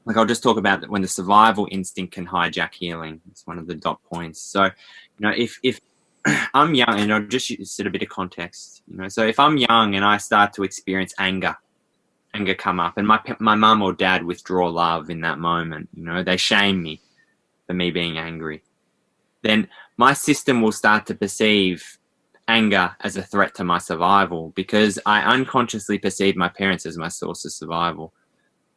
like I'll just talk about when the survival instinct can hijack healing. It's one of the dot points. So, if I'm young, and I'll just set a bit of context, so if I'm young and I start to experience anger come up, and my mum or dad withdraw love in that moment, they shame me for me being angry, then my system will start to perceive anger as a threat to my survival because I unconsciously perceive my parents as my source of survival.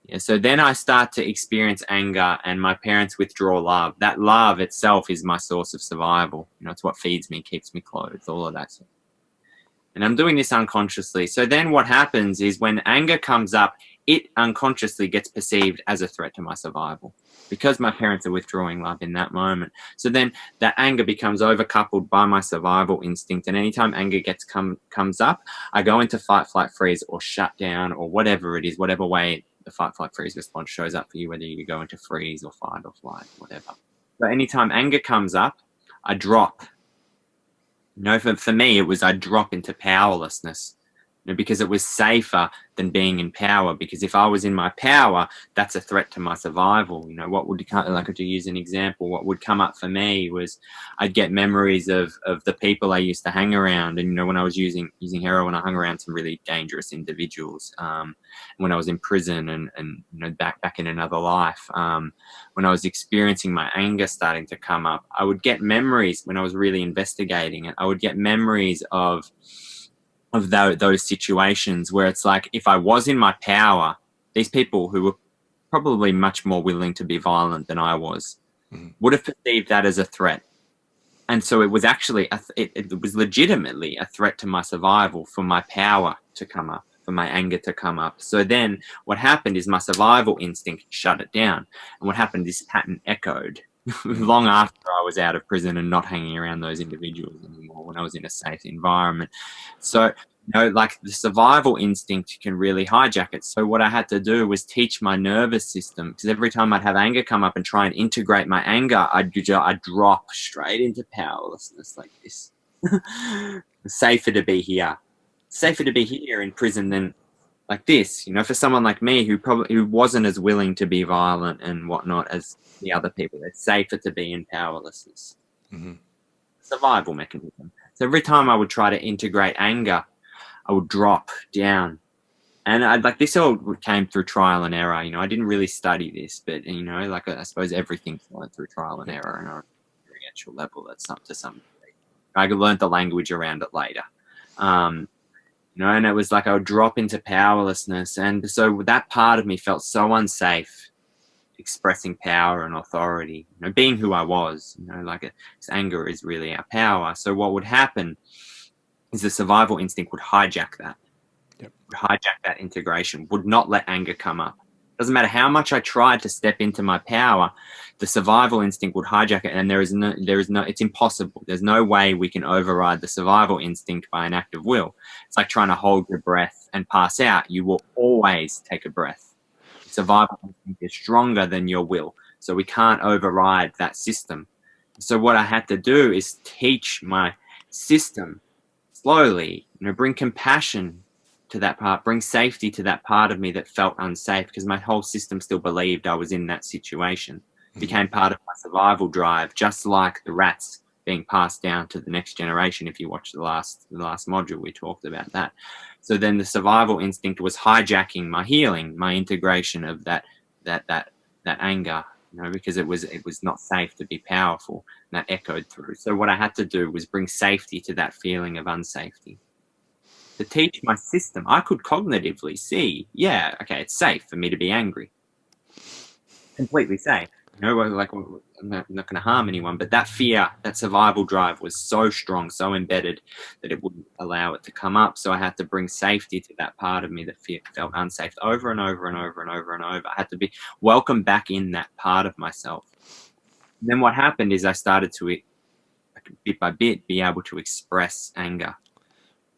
Yeah, so then I start to experience anger and my parents withdraw love. That love itself is my source of survival. It's what feeds me, keeps me clothed, all of that stuff. And I'm doing this unconsciously. So then what happens is when anger comes up, it unconsciously gets perceived as a threat to my survival because my parents are withdrawing love in that moment. So then that anger becomes overcoupled by my survival instinct. And anytime anger comes up, I go into fight, flight, freeze, or shut down, or whatever it is, whatever way the fight, flight, freeze response shows up for you, whether you go into freeze or fight or flight, whatever. So anytime anger comes up, I drop. For me, it was I drop into powerlessness, because it was safer than being in power. Because if I was in my power, that's a threat to my survival. What would like to use an example? What would come up for me was I'd get memories of the people I used to hang around, and when I was using heroin, I hung around some really dangerous individuals. When I was in prison, and back in another life, when I was experiencing my anger starting to come up, I would get memories when I was really investigating it. I would get memories of those situations where it's like, if I was in my power, these people who were probably much more willing to be violent than I was would have perceived that as a threat. And so it was actually, it was legitimately a threat to my survival for my power to come up, for my anger to come up. So then what happened is my survival instinct shut it down. And what happened, this pattern echoed long after I was out of prison and not hanging around those individuals anymore, when I was in a safe environment. So, like the survival instinct can really hijack it. So what I had to do was teach my nervous system, because every time I'd have anger come up and try and integrate my anger, I'd drop straight into powerlessness like this. Safer to be here. Safer to be here in prison than like this, for someone like me who wasn't as willing to be violent and whatnot as the other people. It's safer to be in powerlessness. Survival mechanism. So every time I would try to integrate anger, I would drop down. And this all came through trial and error. I didn't really study this, but I suppose everything's learned through trial and error, and on a experiential level, that's up to some degree. I learned the language around it later. And it was like I would drop into powerlessness. And so that part of me felt so unsafe expressing power and authority, being who I was, anger is really our power. So what would happen is the survival instinct would hijack that, would hijack that integration, would not let anger come up. Doesn't matter how much I tried to step into my power, the survival instinct would hijack it, and there is no, it's impossible. There's no way we can override the survival instinct by an act of will. It's like trying to hold your breath and pass out. You will always take a breath. Survival instinct is stronger than your will, so we can't override that system. So what I had to do is teach my system slowly, bring compassion to that part, bring safety to that part of me that felt unsafe, because my whole system still believed I was in that situation. It became part of my survival drive, just like the rats being passed down to the next generation. If you watch the last module, we talked about that. So then the survival instinct was hijacking my healing, my integration of that anger, because it was not safe to be powerful, and that echoed through. So what I had to do was bring safety to that feeling of unsafety. To teach my system, I could cognitively see, yeah, okay, it's safe for me to be angry. Completely safe. Like I'm not going to harm anyone, but that fear, that survival drive was so strong, so embedded that it wouldn't allow it to come up. So I had to bring safety to that part of me that felt unsafe over and over and over and over and over. I had to be welcomed back in that part of myself. And then what happened is I started to, bit by bit, be able to express anger.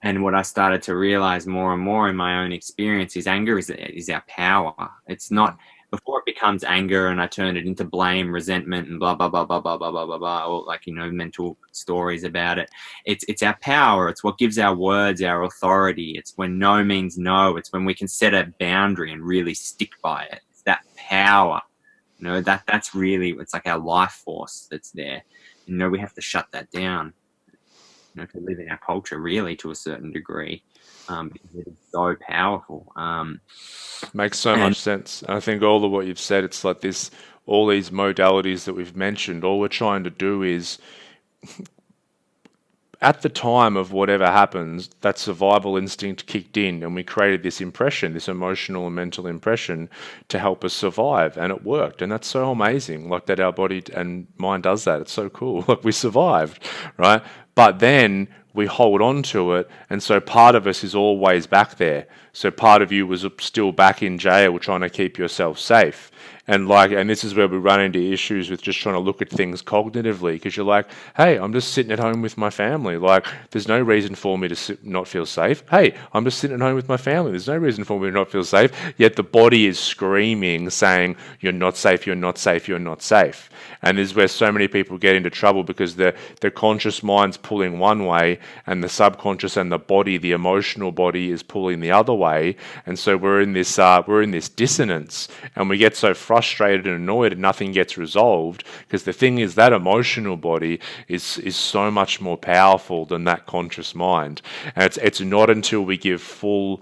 And what I started to realize more and more in my own experience is anger is our power. It's not, before it becomes anger and I turn it into blame, resentment, and blah, blah, blah, blah, blah, blah, blah, blah, blah, or mental stories about it. It's our power. It's what gives our words our authority. It's when no means no. It's when we can set a boundary and really stick by it. It's that power. That's really, it's like our life force that's there. We have to shut that down, to live in our culture, really, to a certain degree, because it is so powerful. Makes so much sense. And I think all of what you've said, it's like this, all these modalities that we've mentioned, all we're trying to do is, at the time of whatever happens, that survival instinct kicked in and we created this impression, this emotional and mental impression to help us survive. And it worked. And that's so amazing, like that our body and mind does that. It's so cool. Like we survived, right? But then we hold on to it. And so part of us is always back there. So part of you was still back in jail trying to keep yourself safe. And this is where we run into issues with just trying to look at things cognitively, because you're like, hey, I'm just sitting at home with my family. Like, there's no reason for me to not feel safe. Hey, I'm just sitting at home with my family. There's no reason for me to not feel safe. Yet the body is screaming, saying, you're not safe, you're not safe, you're not safe. And this is where so many people get into trouble, because the conscious mind's pulling one way and the subconscious and the body, the emotional body, is pulling the other way. And so we're in this dissonance, and we get so frustrated and annoyed and nothing gets resolved, because the thing is that emotional body is so much more powerful than that conscious mind. And it's not until we give full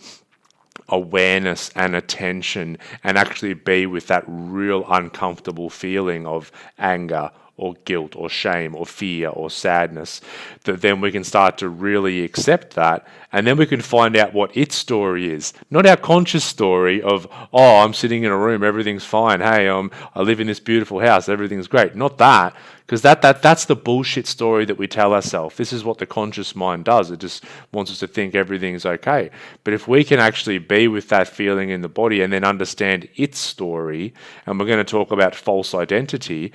awareness and attention and actually be with that real uncomfortable feeling of anger or guilt or shame or fear or sadness, that then we can start to really accept that, and then we can find out what its story is. Not our conscious story of, oh, I'm sitting in a room, everything's fine, hey, I live in this beautiful house, everything's great. Not that, because that's the bullshit story that we tell ourselves. This is what the conscious mind does. It just wants us to think everything's okay. But if we can actually be with that feeling in the body and then understand its story, and we're going to talk about false identity,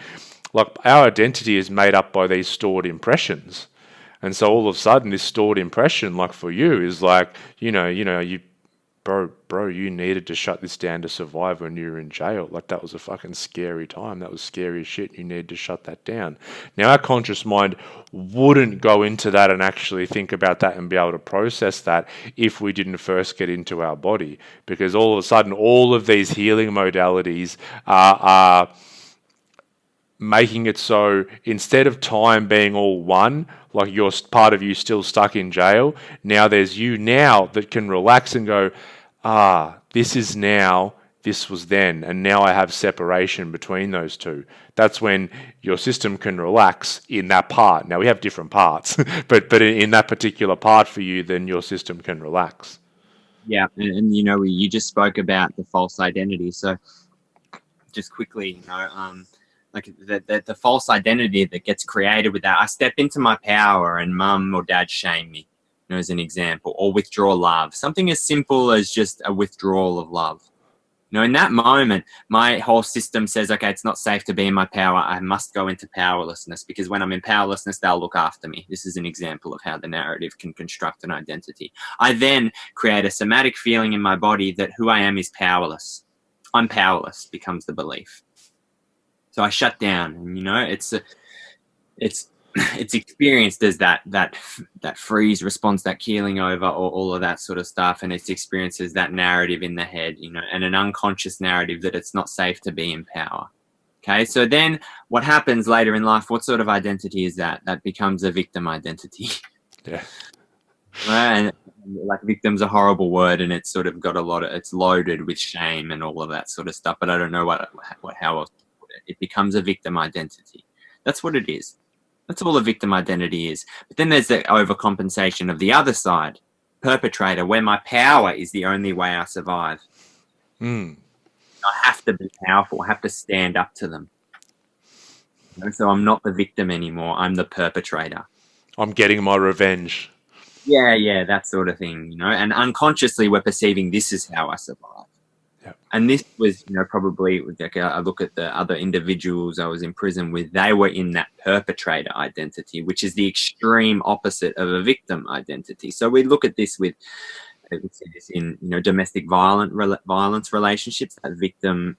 like our identity is made up by these stored impressions. And so all of a sudden this stored impression, like for you, is like, bro, you needed to shut this down to survive when you were in jail. Like that was a fucking scary time. That was scary as shit. You needed to shut that down. Now our conscious mind wouldn't go into that and actually think about that and be able to process that if we didn't first get into our body. Because all of a sudden all of these healing modalities are making it so instead of time being all one, like you're part of you still stuck in jail, now there's you now that can relax and go, this is now, this was then, and now I have separation between those two. That's when your system can relax in that part. Now we have different parts, but in that particular part for you, then your system can relax. Yeah, and you just spoke about the false identity. So just quickly, like the false identity that gets created with that. I step into my power and mum or dad shame me, as an example, or withdraw love. Something as simple as just a withdrawal of love. In that moment, my whole system says, okay, it's not safe to be in my power. I must go into powerlessness, because when I'm in powerlessness, they'll look after me. This is an example of how the narrative can construct an identity. I then create a somatic feeling in my body that who I am is powerless. I'm powerless becomes the belief. So I shut down, and it's experienced as that freeze response, that keeling over, or all of that sort of stuff, and it's experienced as that narrative in the head, and an unconscious narrative that it's not safe to be in power. Okay, so then what happens later in life? What sort of identity is that? That becomes a victim identity. Yeah. Right? And like victim's a horrible word, and it's sort of got it's loaded with shame and all of that sort of stuff. But I don't know how else. It becomes a victim identity. That's what it is. That's all a victim identity is. But then there's the overcompensation of the other side, perpetrator, where my power is the only way I survive. I have to be powerful. I have to stand up to them. So I'm not the victim anymore. I'm the perpetrator. I'm getting my revenge. Yeah, that sort of thing, And unconsciously, we're perceiving this is how I survive. Yep. And this was, probably like I look at the other individuals I was in prison with, they were in that perpetrator identity, which is the extreme opposite of a victim identity. So we look at this with, in domestic violence relationships, that victim,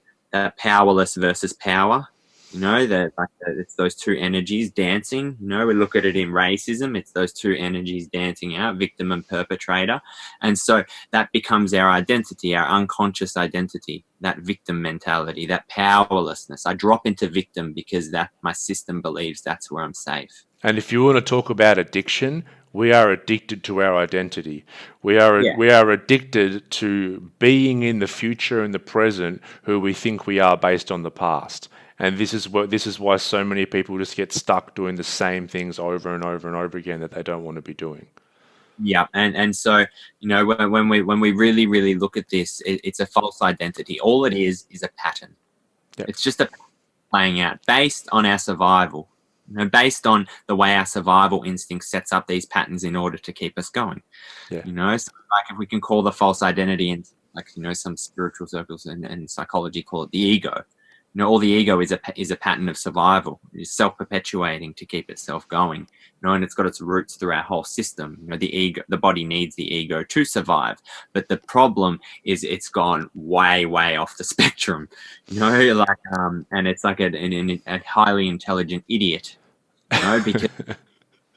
powerless versus power. You know, that like it's those two energies dancing. You know, we look at it in racism, it's those two energies dancing out, victim and perpetrator. And so that becomes our identity, our unconscious identity, that victim mentality, that powerlessness. I drop into victim because that my system believes that's where I'm safe. And if you want to talk about addiction, we are addicted to our identity. Yeah. We are addicted to being in the future and the present who we think we are based on the past. And this is why so many people just get stuck doing the same things over and over and over again that they don't want to be doing. Yeah, and so, you know, when we really look at this, it's a false identity. All it is a pattern. Yep. It's just a playing out based on our survival. You know, based on the way our survival instinct sets up these patterns in order to keep us going. Yeah. You know, so like if we can call the false identity, and like, you know, some spiritual circles and psychology call it the ego. You know, all the ego is a pattern of survival. It's self-perpetuating to keep itself going. You know, and it's got its roots through our whole system. You know, the ego, the body needs the ego to survive. But the problem is it's gone way off the spectrum. You know, like and it's like a highly intelligent idiot. You know, because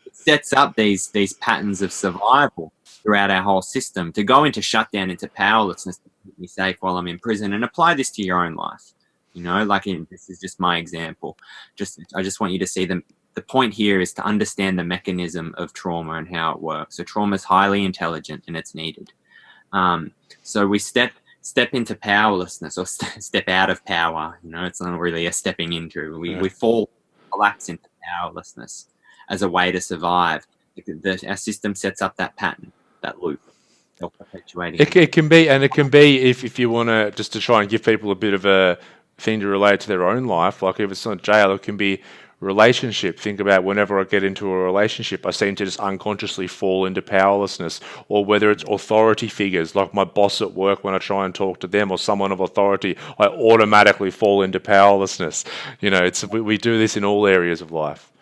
it sets up these patterns of survival throughout our whole system to go into shutdown, into powerlessness, to keep me safe while I'm in prison. And apply this to your own life. You know, like this is just my example. I just want you to see the point here is to understand the mechanism of trauma and how it works. So trauma is highly intelligent and it's needed. So we step into powerlessness, or step out of power. You know, it's not really a stepping into. We collapse into powerlessness as a way to survive. Our system sets up that pattern, that loop. Self-perpetuating. It can be if you want to just to try and give people a bit of a thing to relate to their own life. Like if it's not jail, it can be relationship. Think about whenever I get into a relationship, I seem to just unconsciously fall into powerlessness. Or whether it's authority figures, like my boss at work, when I try and talk to them, or someone of authority, I automatically fall into powerlessness. You know, we do this in all areas of life.